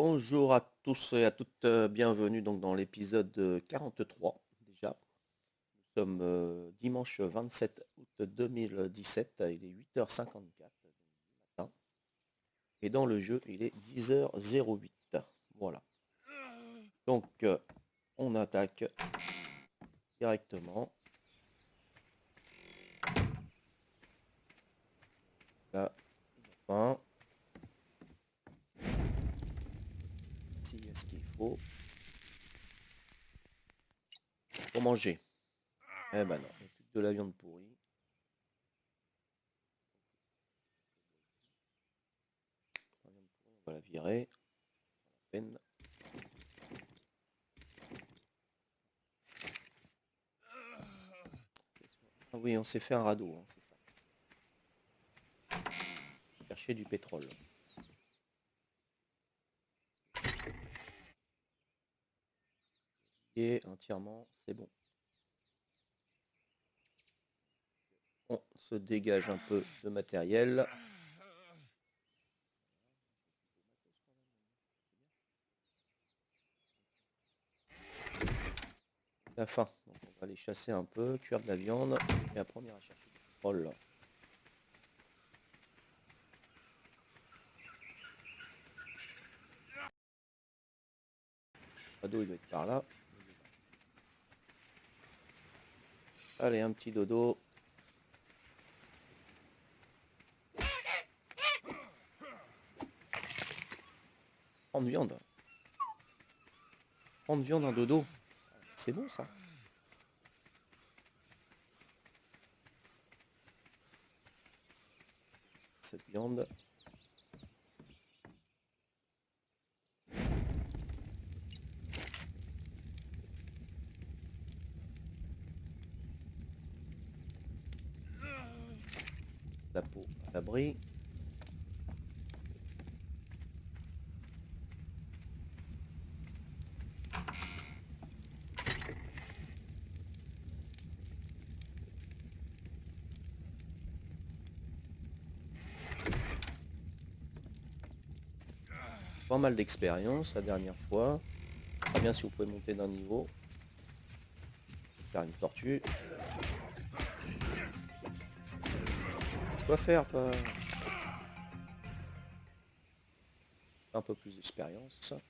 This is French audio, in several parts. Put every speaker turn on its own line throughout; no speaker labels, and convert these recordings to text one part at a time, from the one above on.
Bonjour à tous et à toutes, bienvenue donc dans l'épisode 43 déjà. Nous sommes dimanche 27 août 2017, il est 8h54 du matin et dans le jeu il est 10h08. Voilà. Donc on attaque directement. Là, enfin, si y a ce qu'il faut pour manger. Eh ben non, il n'y a plus que de la viande pourrie. La viande pourrie, on va la virer. Pas la peine. Ah oui, on s'est fait un radeau, hein, c'est ça. Chercher du pétrole. Et entièrement, c'est bon. On se dégage un peu de matériel. La faim. Donc on va aller chasser un peu, cuire de la viande, et après on ira chercher du pétrole. Le radeau il doit être par là. Allez, un petit dodo. Prendre viande. Prendre viande, un dodo. C'est bon ça. Cette viande. La peau à l'abri. Pas mal d'expérience la dernière fois. Très bien si vous pouvez monter d'un niveau. Faire une tortue. C'est quoi faire toi? Un peu plus d'expérience. Enfin,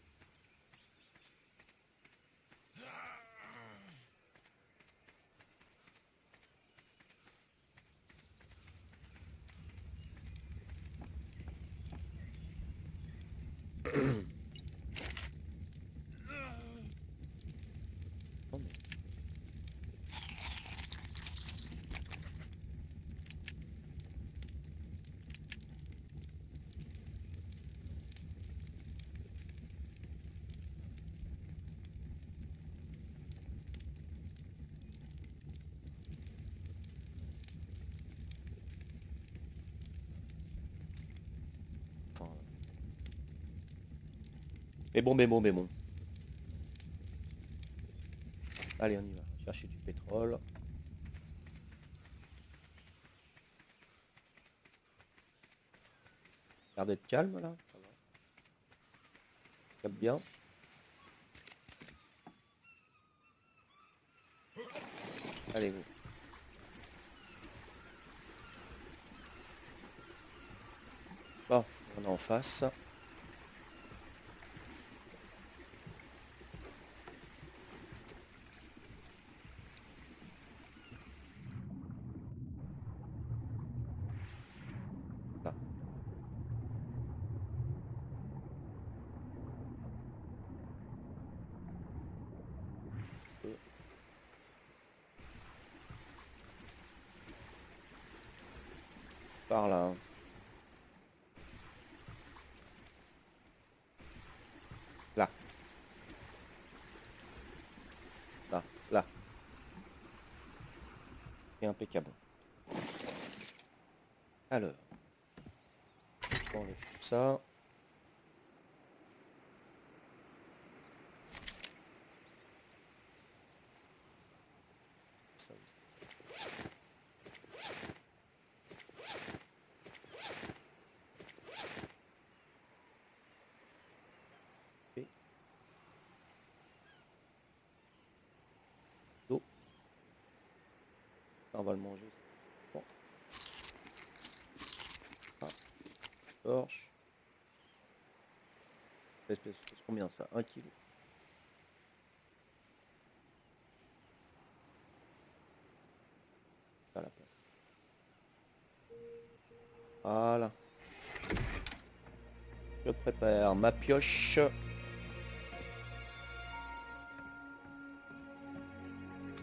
mais bon. Allez, on y va. Chercher du pétrole. L'air d'être calme là. Ça va. Capte bien. Allez, go. Bon, on est en face. Là. Par là. Hein. Là. Là. Là. Et impeccable. Alors. On enlève tout ça. Ça aussi. on va le manger. Bon. Ah, torche. C'est combien ça? 1 kilo. Ça la place. Voilà. Je prépare ma pioche.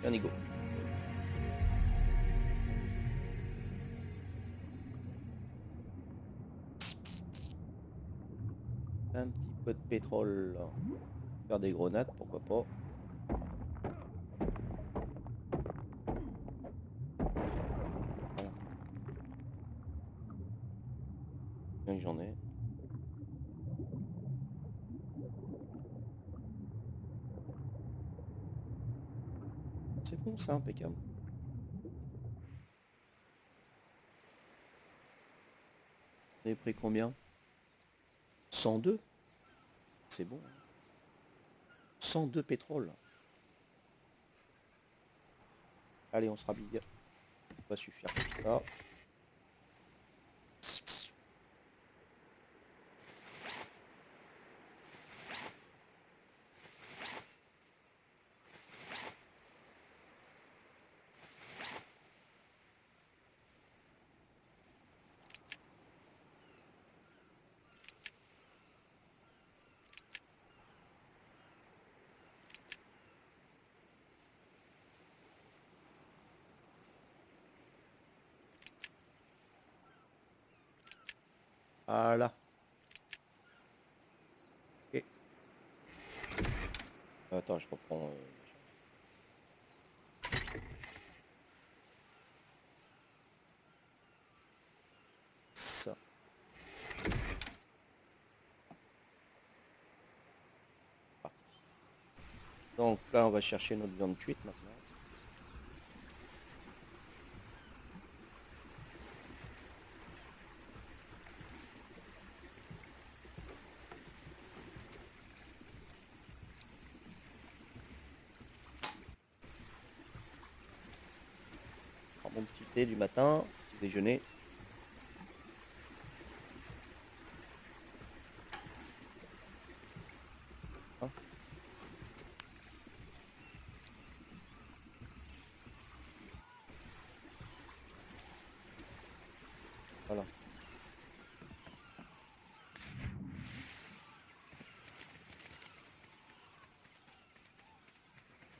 Allez, go. Un petit peu de pétrole. Faire des grenades, pourquoi pas. Voilà. Bien que j'en ai. C'est bon ça, impeccable. Vous avez pris combien? 102. C'est bon. 102 pétrole. Allez, on se rhabille. Ça va suffire comme ça. Voilà. Ok. Attends, je reprends. Ça. Parti. Donc là, on va chercher notre viande cuite maintenant. Prends mon petit thé du matin, petit déjeuner. Hein. Voilà.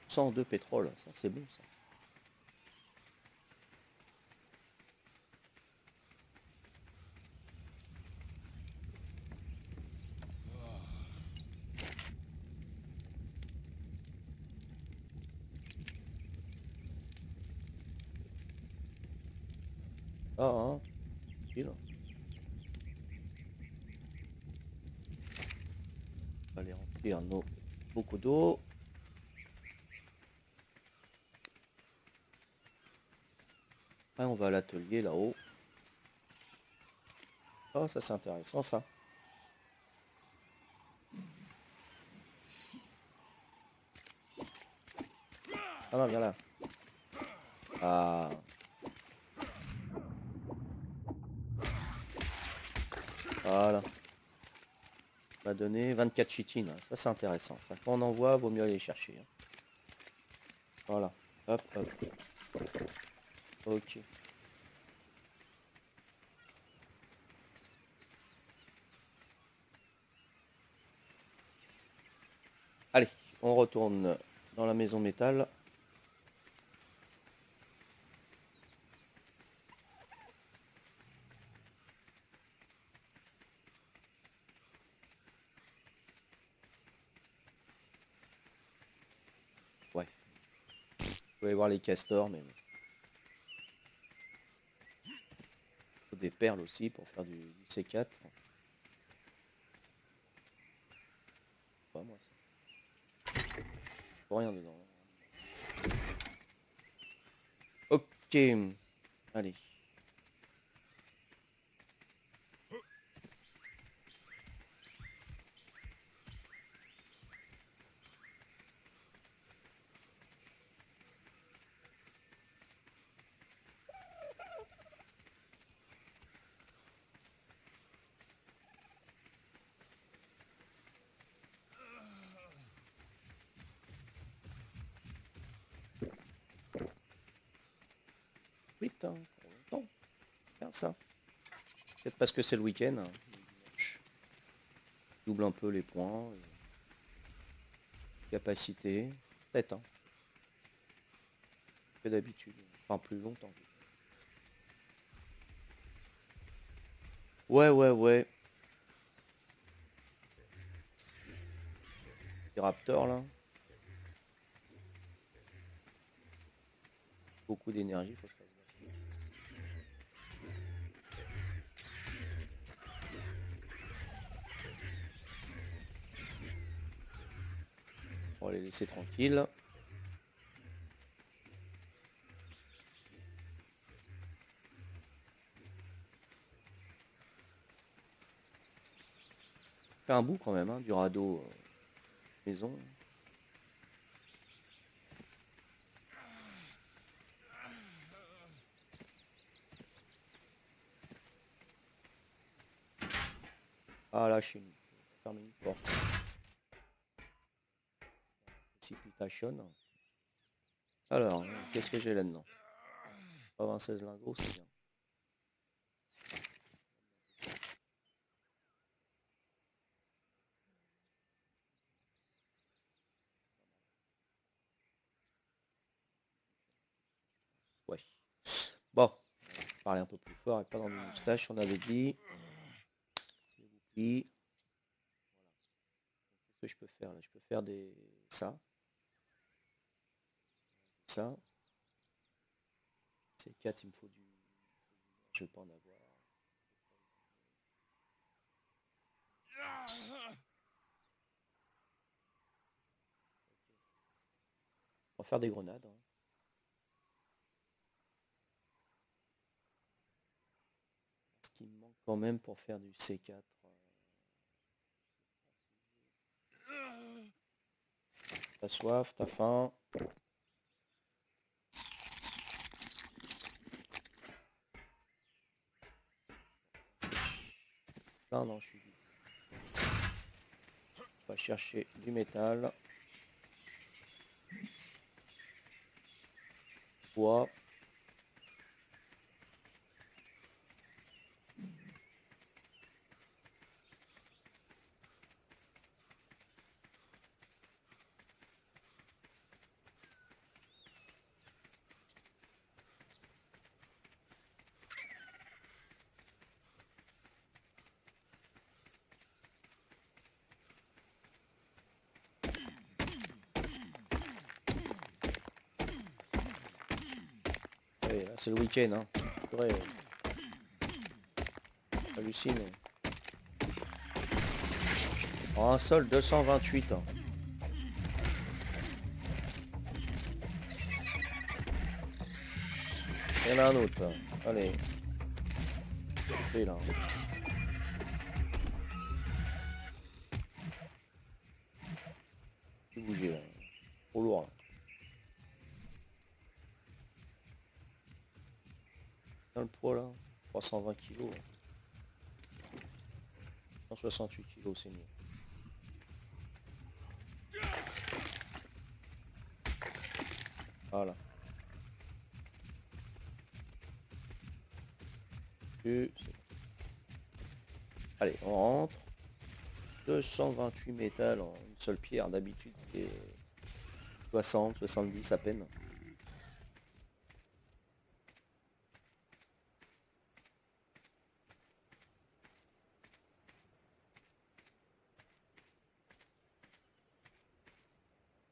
102 pétrole, ça c'est bon ça. Ah, hein. Tranquille. On va aller remplir beaucoup d'eau. Après, on va à l'atelier là-haut. Oh, ça c'est intéressant ça. Ah non, viens là. Ah. Voilà. On va donner 24 chitines. Ça c'est intéressant. Ça, quand on en voit, vaut mieux aller les chercher. Voilà. Hop, hop. Ok. Allez, on retourne dans la maison métal. Ouais. Vous pouvez voir les castors, mais faut des perles aussi pour faire du C4. Pas moi ça. Faut rien dedans. Ok. Allez. hein, pour longtemps. Bien ça. Peut-être parce que c'est le week-end. Hein, dimanche. Double un peu les points. Capacité. Peut-être, hein. Que d'habitude. Enfin, plus longtemps. Ouais, ouais, ouais. Les Raptors, là. Beaucoup d'énergie, faut que je fasse gaffe. On va les laisser tranquilles. Fait un bout quand même, hein, du radeau maison. Ah là, chez nous. Fermer une porte. Precipitation. Alors, qu'est-ce que j'ai là-dedans? 96 lingots, c'est bien. Ouais. Bon, parler un peu plus fort et pas dans mes moustaches, on avait dit. Qu'est-ce que je peux faire là? Je peux faire des. Ça. Ça. C'est 4, il me faut du. Je vais pas en avoir. On va faire des grenades. Hein. Ce qui me manque quand même pour faire du C4. T'as soif, t'as faim. Non, non, je suis vide. On va chercher du métal. Bois. Ouais, là, c'est le week-end. Hein. Purée, hallucine. En un sol, 228. Hein. Il y en a un autre. Là. Allez. Et là. Plus bouger là. Trop lourd. Là. Dans le poids là. 320 kilos. 168 kilos, c'est mieux. Voilà. Allez, on rentre. 228 métal en une seule pierre. D'habitude, c'est 60, 70 à peine.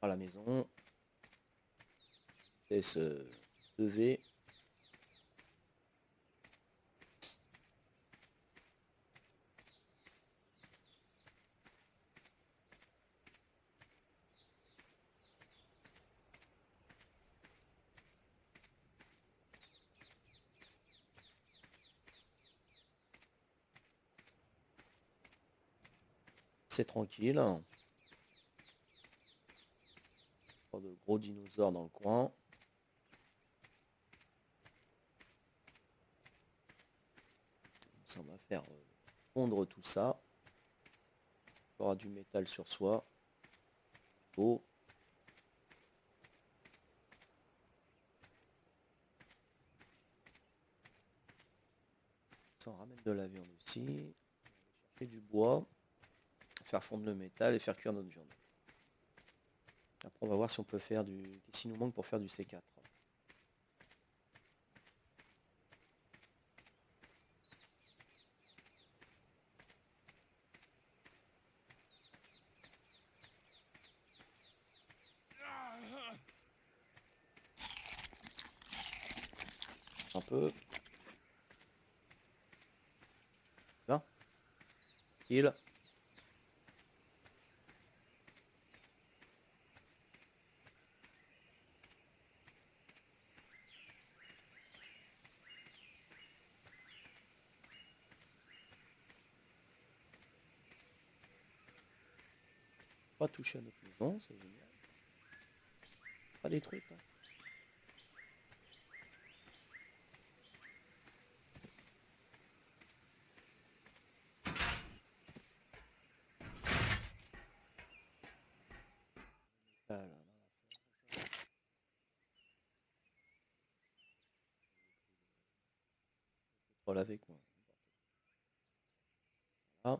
À la maison. Laisse lever. C'est tranquille. Pas de gros dinosaures dans le coin. Ça va faire fondre tout ça. Il y aura du métal sur soi. Oh. Ça, on ramène de la viande aussi. Chercher du bois, faire fondre le métal et faire cuire notre viande. Après, on va voir si on peut faire du... Qu'est-ce qu'il nous manque pour faire du C4. Un peu. Là. Il. Pas toucher à notre maison, c'est génial. Pas détruite. Hein. Ah là là. Voilà avec moi. Ah.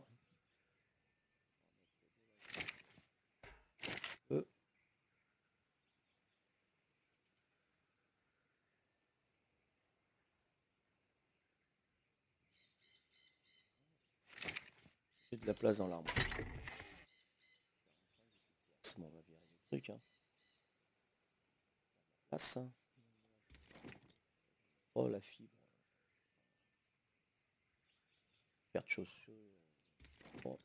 J'ai de la place dans l'arbre. Bon, on va virer des trucs. Hein. Place. Hein. Oh la fibre. Paire de chaussures. Bon.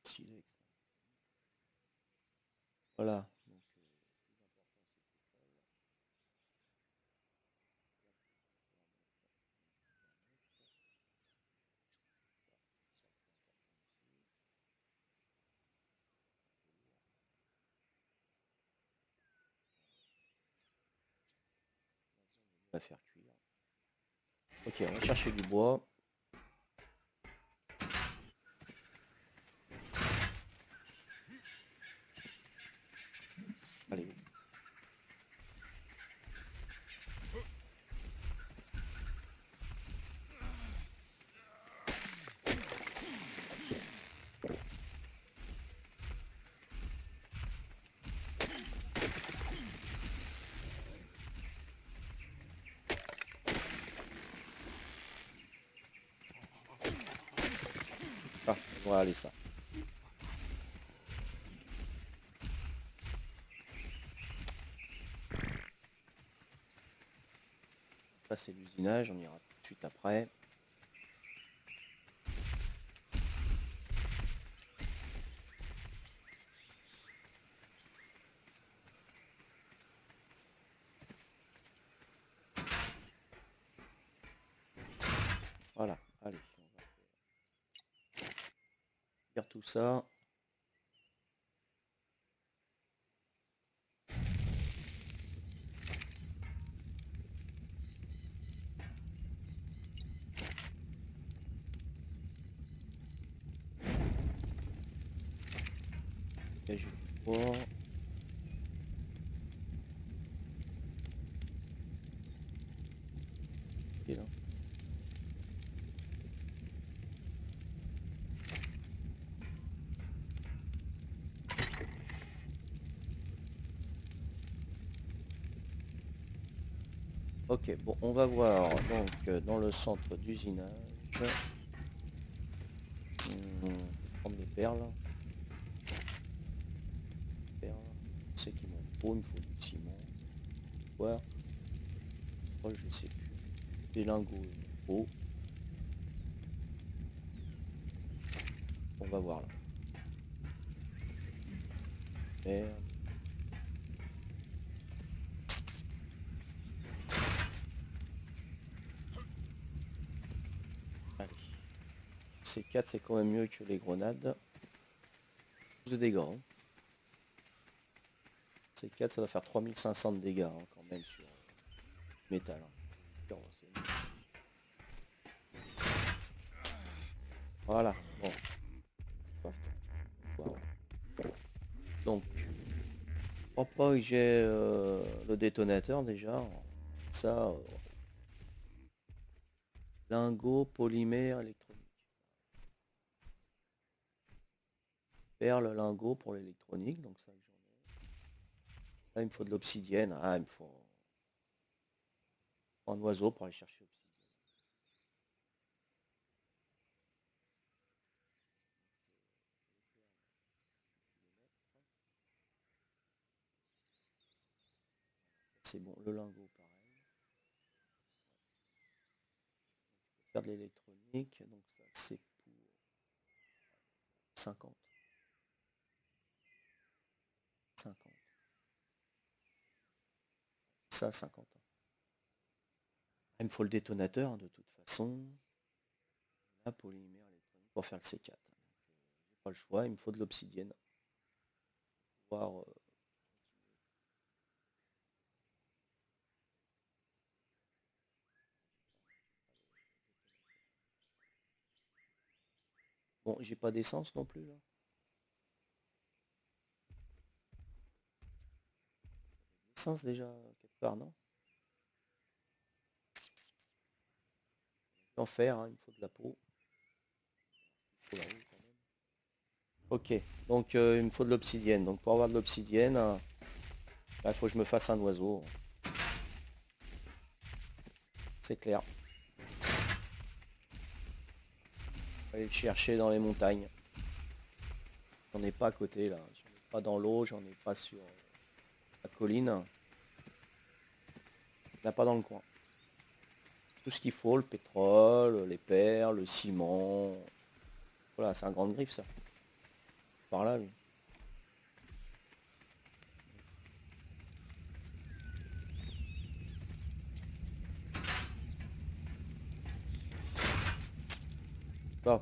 Silex. Voilà. Donc, on va faire cuire. Ok, on va chercher du bois. Allez. Ah, on va aller ça. Ça c'est l'usinage, on ira tout de suite après. Voilà, allez, on va faire tout ça. J'ai du bois. Et là. Ok, bon, on va voir donc dans le centre d'usinage. Prendre des perles. C'est qu'il m'en faut, il me faut du ciment. Voir. Oh, je sais plus. Des lingots, il me faut. On va voir là. Merde. Allez. C4 c'est quand même mieux que les grenades. Plus de dégâts. Hein. C4 ça va faire 3500 de dégâts hein, quand même sur métal. Hein. Voilà. Bon. Donc. Je crois pas que j'ai le détonateur déjà. Ça. Lingot, polymère, électronique. Perle, lingot pour l'électronique, donc ça que j'en ai. Là, il me faut de l'obsidienne. Ah, il me faut un oiseau pour aller chercher l'obsidienne. C'est bon, le lingot, pareil. Faire de l'électronique, donc ça c'est pour 50. 50. Ça, 50. Il me faut le détonateur, hein, de toute façon. La polymère électronique pour faire le C4. Donc, j'ai pas le choix, il me faut de l'obsidienne. Voir, bon, j'ai pas d'essence non plus là. Essence déjà quelque part, non? En fer, hein, il me faut de la peau. Faut la roue, quand même. Ok, donc il me faut de l'obsidienne. Donc pour avoir de l'obsidienne, il faut que je me fasse un oiseau. C'est clair. Aller le chercher dans les montagnes. J'en ai pas à côté là. J'en ai pas dans l'eau, j'en ai pas sur la colline. Il n'y en a pas dans le coin. Tout ce qu'il faut, le pétrole, les perles, le ciment. Voilà, c'est un grand griffe ça. Par là, lui. Bon.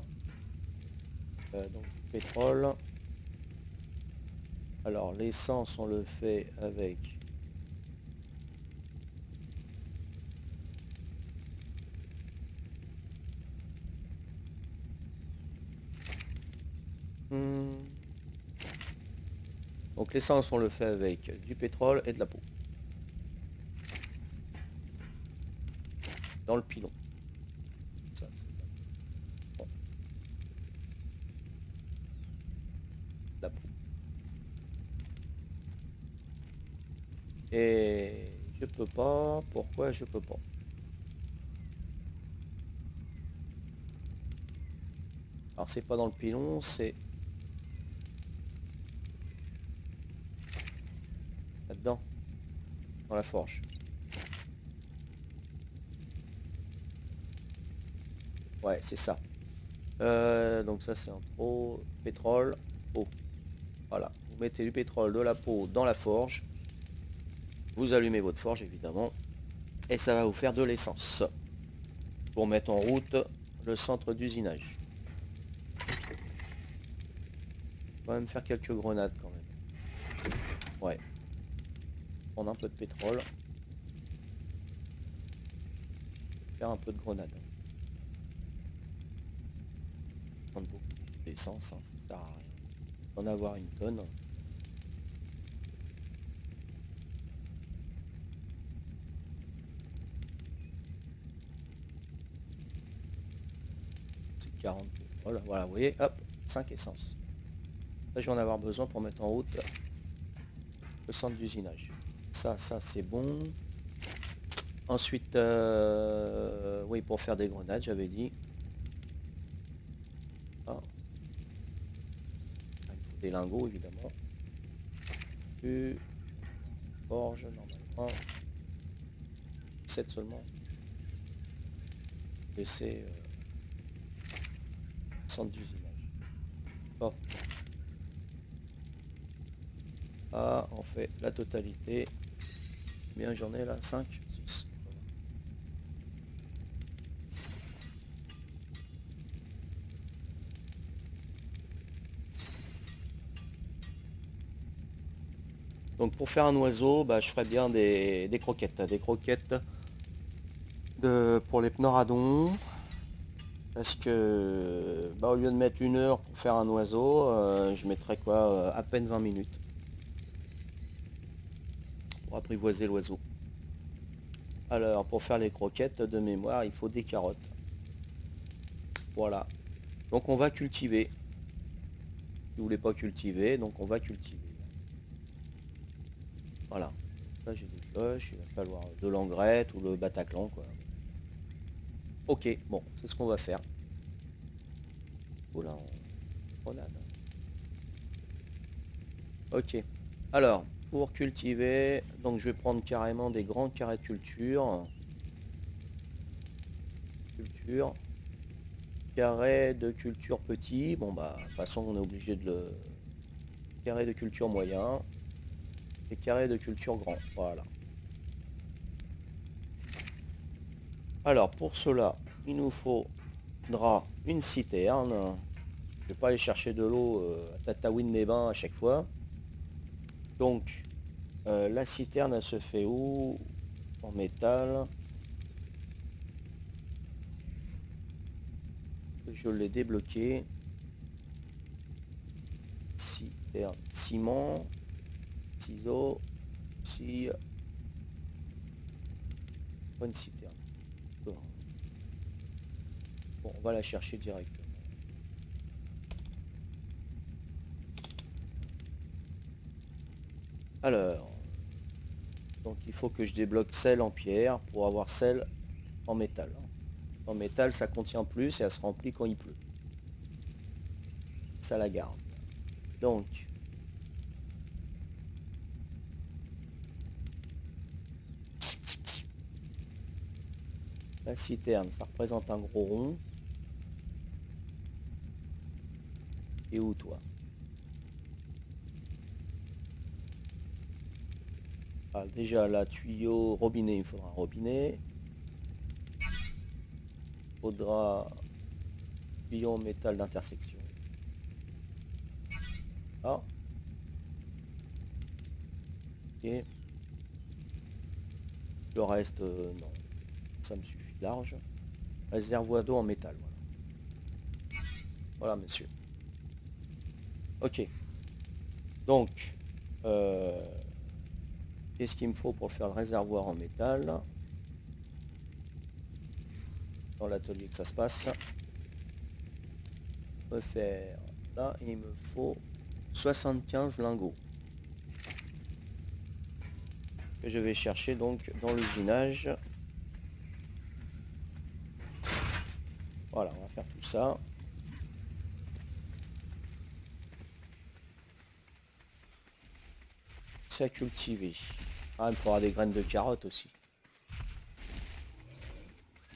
Donc pétrole. Alors l'essence on le fait avec donc l'essence on le fait avec du pétrole et de la peau. Dans le pilon. Ça, bon. La peau. Et je peux pas. Pourquoi je peux pas? Alors c'est pas dans le pilon, c'est là-dedans, dans la forge. Ouais, c'est ça. Donc ça c'est en trop. Pétrole, peau. Voilà. Vous mettez du pétrole, de la peau dans la forge. Vous allumez votre forge évidemment. Et ça va vous faire de l'essence. Pour mettre en route le centre d'usinage. Quand même faire quelques grenades quand même. Ouais. Prendre un peu de pétrole. Faire un peu de grenade. Prendre beaucoup d'essence, hein, ça sert à rien. En avoir une tonne. C'est 40 pétrole. Voilà, vous voyez, hop, 5 essences. Là, je vais en avoir besoin pour mettre en route le centre d'usinage. Ça c'est bon. Ensuite, oui, pour faire des grenades, j'avais dit. Ah. Il faut des lingots, évidemment. Forge, normalement. 7 seulement. Laisser centre d'usinage. Bon. Ah, on fait la totalité. Bien, j'en ai là 5, 6. Donc pour faire un oiseau, bah, je ferais bien des croquettes. Des croquettes pour les pneuradons. Parce que bah, au lieu de mettre 1 heure pour faire un oiseau, je mettrais quoi, à peine 20 minutes. Pour apprivoiser l'oiseau. Alors pour faire les croquettes de mémoire, il faut des carottes. Voilà. Donc on va cultiver. Si vous voulez pas cultiver, donc on va cultiver. Voilà. Ça j'ai des cloches, il va falloir de l'engrais ou le Bataclan quoi. Ok, bon, c'est ce qu'on va faire. Oh là, grenade. Ok. Alors, pour cultiver, donc je vais prendre carrément des grands carrés de culture. Carré de culture petit. Bon bah, de toute façon on est obligé de le... Carré de culture moyen. Et carré de culture grand. Voilà. Alors pour cela, il nous faudra une citerne. Je vais pas aller chercher de l'eau à Tataouine-les-Bains à chaque fois. Donc la citerne elle se fait où? En métal. Je l'ai débloqué. Citerne, ciment, ciseaux, scie, bonne citerne. Bon, on va la chercher directement. Alors, donc il faut que je débloque celle en pierre pour avoir celle en métal. En métal, ça contient plus et elle se remplit quand il pleut. Ça la garde. Donc, la citerne, ça représente un gros rond. Et où toi? Ah, déjà la tuyau robinet, il me faudra un robinet. Il faudra tuyau en métal d'intersection. Ah. Ok. Le reste, non. Ça me suffit large. Réservoir d'eau en métal, voilà. Voilà, monsieur. Ok. Donc, qu'est-ce qu'il me faut pour faire le réservoir en métal? Dans l'atelier que ça se passe. Me faire là, il me faut 75 lingots. Que je vais chercher donc dans l'usinage. Voilà, on va faire tout ça. C'est à cultiver. Ah, il me faudra des graines de carottes aussi.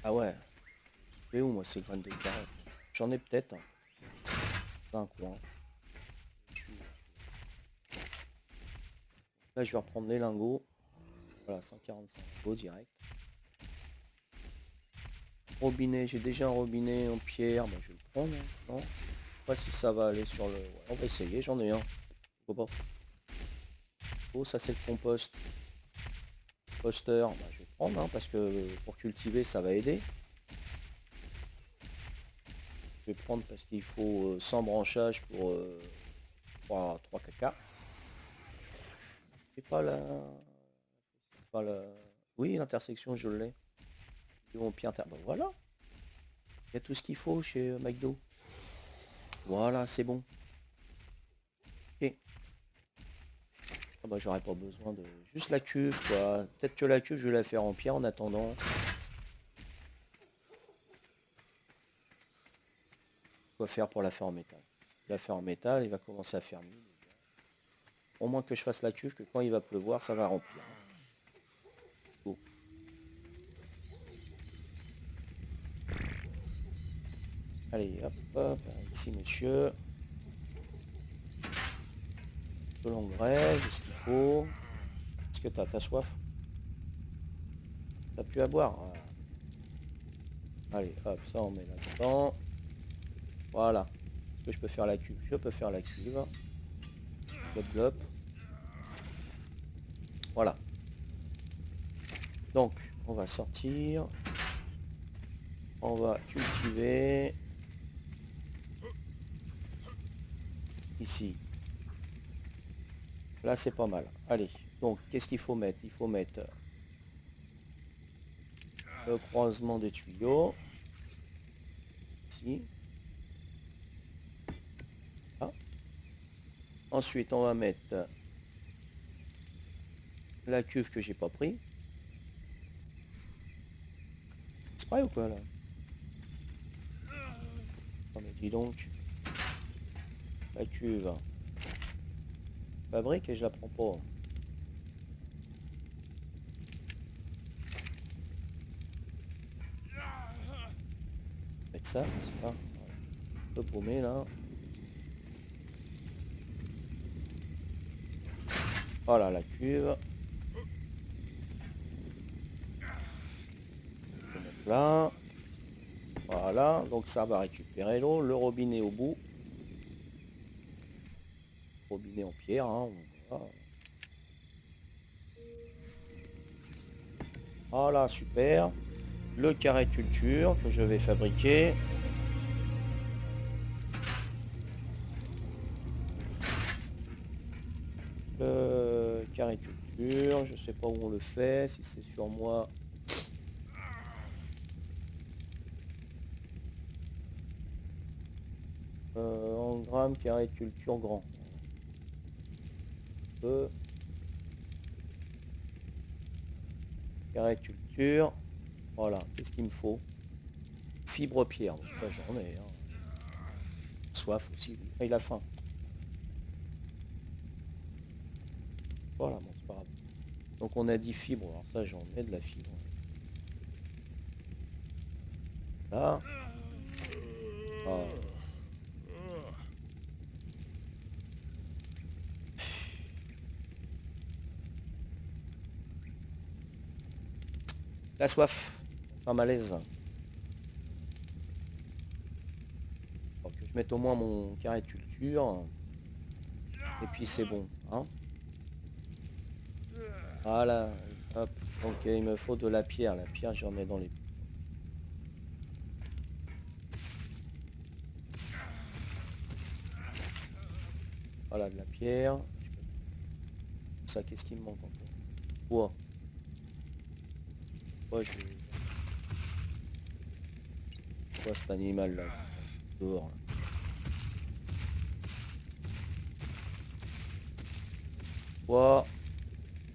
Ah ouais. C'est où moi ces graines de carottes? J'en ai peut-être. Dans un coin. Là je vais reprendre les lingots. Voilà, 145 lingots direct. Robinet, j'ai déjà un robinet en pierre. Bah, je vais le prendre. Hein. Non, je sais pas si ça va aller sur le... Ouais, on va essayer, j'en ai un. Pourquoi pas. Oh, ça c'est le compost. Poster, bah, je vais prendre hein, parce que pour cultiver ça va aider. Je vais prendre parce qu'il faut 100 branchages pour 3 caca. C'est pas la... Pas la... Oui, l'intersection je l'ai. Bah, voilà. Il y a tout ce qu'il faut chez McDo. Voilà, c'est bon. Ok. Ah bah j'aurais pas besoin de... Juste la cuve quoi. Peut-être que la cuve je vais la faire en pierre en attendant. Quoi faire pour la faire en métal? La faire en métal, il va commencer à faire nuit. Au moins que je fasse la cuve, que quand il va pleuvoir, ça va remplir. Go. Allez, hop, hop, ici monsieur. De l'engrais, j'ai ce qu'il faut. Est-ce que t'as soif? T'as plus à boire? Allez, hop, ça on met là-dedans. Voilà. Est-ce que je peux faire la cuve? Je peux faire la cuve. Glop, glop. Voilà. Donc, on va sortir. On va cultiver. Ici. Là, c'est pas mal. Allez. Donc, qu'est-ce qu'il faut mettre? Il faut mettre le croisement des tuyaux. ici. Ah. Ensuite, on va mettre la cuve que j'ai pas pris. C'est pareil ou quoi là? Oh, mais dis donc. La cuve. Fabrique et je la prends pas. Mettre ça, c'est pas. Un peu paumé là. Voilà la cuve. Je vais mettre là. Voilà, donc ça va récupérer l'eau. Le robinet au bout. Robinet en pierre, hein. Voilà. Voilà, super. Le carré de culture que je vais fabriquer. Le carré de culture, je sais pas où on le fait, si c'est sur moi. En grammes, carré de culture grand. Carré de culture. Voilà, qu'est-ce qu'il me faut? Fibre pierre, donc ça j'en ai. Hein. Soif aussi, il a faim. Voilà, bon, c'est pas grave. Donc on a dit fibre, alors ça j'en ai de la fibre. Là. Ah. La soif, enfin malaise. Faut que je mette au moins mon carré de culture. Et puis c'est bon. Hein. Voilà. Hop. Donc il me faut de la pierre. La pierre, j'en ai dans les... Voilà, de la pierre. Ça, qu'est-ce qui me manque encore? Bois. Ouais, je... Quoi cet animal là? Dehors. Là. Bois.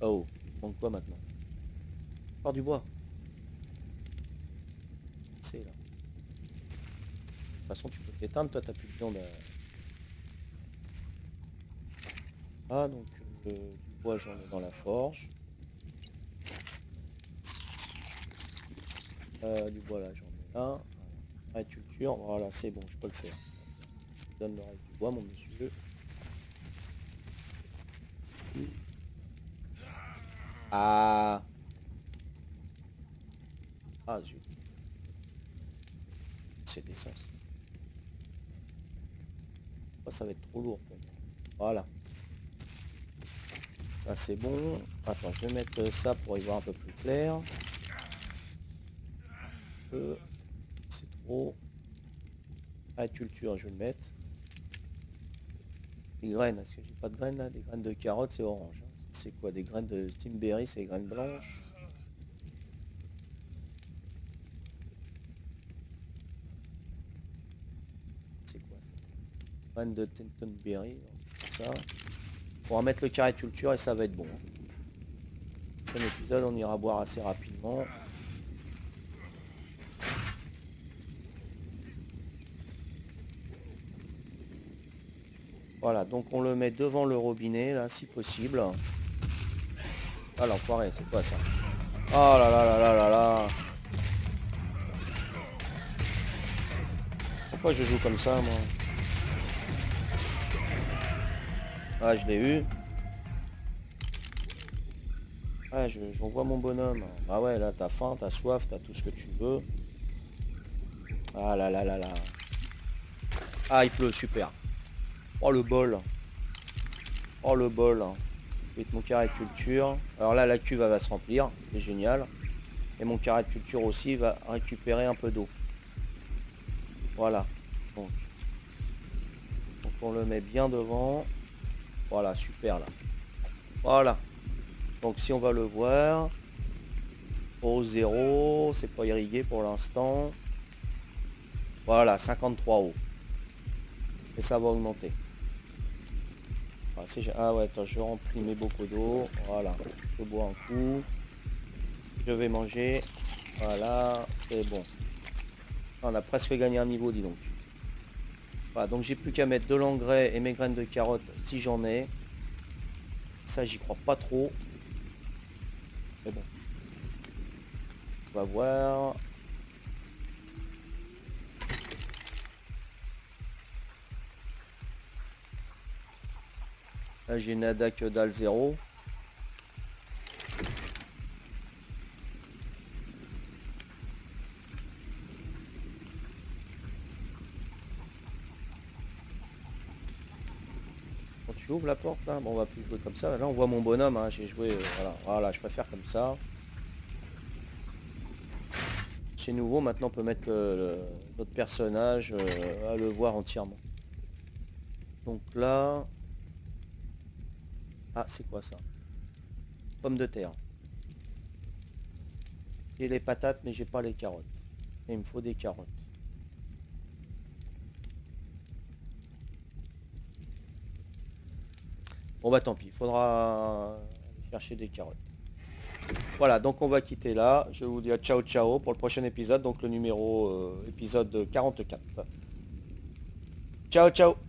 Oh, il manque quoi maintenant? Encore du bois. C'est là. De toute façon, tu peux t'éteindre, toi, t'as plus de viande à... Ah, donc, du bois, j'en ai dans la forge. Du bois, là, j'en ai là. Agriculture, voilà, c'est bon, je peux le faire. Je donne le reste du bois, mon monsieur. Ah. Ah, zut. C'est d'essence. Oh, ça va être trop lourd pour moi. Voilà. Ça, c'est bon. Attends, je vais mettre ça pour y voir un peu plus clair. C'est trop. Agriculture, je vais le mettre. Les graines, est-ce que j'ai pas de graines là? Des graines de carottes, c'est orange. Hein. C'est quoi? Des graines de Stimberry, c'est des graines blanches. C'est quoi ça? Graines de Tentonberry, c'est ça. On va mettre le carré de culture et ça va être bon. Prochain épisode, on ira boire assez rapidement. Voilà, donc on le met devant le robinet, là, si possible. Ah, l'enfoiré, c'est quoi ça? Oh là là là là là là. Pourquoi je joue comme ça, moi? Ah, je l'ai eu. Ah, j'en vois mon bonhomme. Ah ouais, là, t'as faim, t'as soif, t'as tout ce que tu veux. Ah là là là là. Ah, il pleut, super. Oh, le bol. Oh, le bol. Je vais mon carré de culture. Alors là, la cuve, elle va se remplir. C'est génial. Et mon carré de culture aussi va récupérer un peu d'eau. Voilà. Donc, on le met bien devant. Voilà, super là. Voilà. Donc si on va le voir. Au 0, c'est pas irrigué pour l'instant. Voilà, 53 euros. Et ça va augmenter. Ah, ah ouais, attends, je remplis mes bocaux d'eau. Voilà, je bois un coup. Je vais manger. Voilà, c'est bon. On a presque gagné un niveau, dis donc. Voilà, donc j'ai plus qu'à mettre de l'engrais et mes graines de carottes si j'en ai. Ça, j'y crois pas trop. Mais bon, on va voir. Là, j'ai nada que dalle 0. Quand tu ouvres la porte, là, bon, on va plus jouer comme ça. Là, on voit mon bonhomme, hein, j'ai joué, voilà, voilà, je préfère comme ça. C'est nouveau, maintenant on peut mettre notre personnage à le voir entièrement. Donc là... Ah, c'est quoi ça? Pomme de terre. J'ai les patates, mais j'ai pas les carottes. Et il me faut des carottes. Bon bah tant pis, il faudra aller chercher des carottes. Voilà, donc on va quitter là. Je vous dis à ciao ciao pour le prochain épisode, donc le numéro épisode 44. Ciao ciao.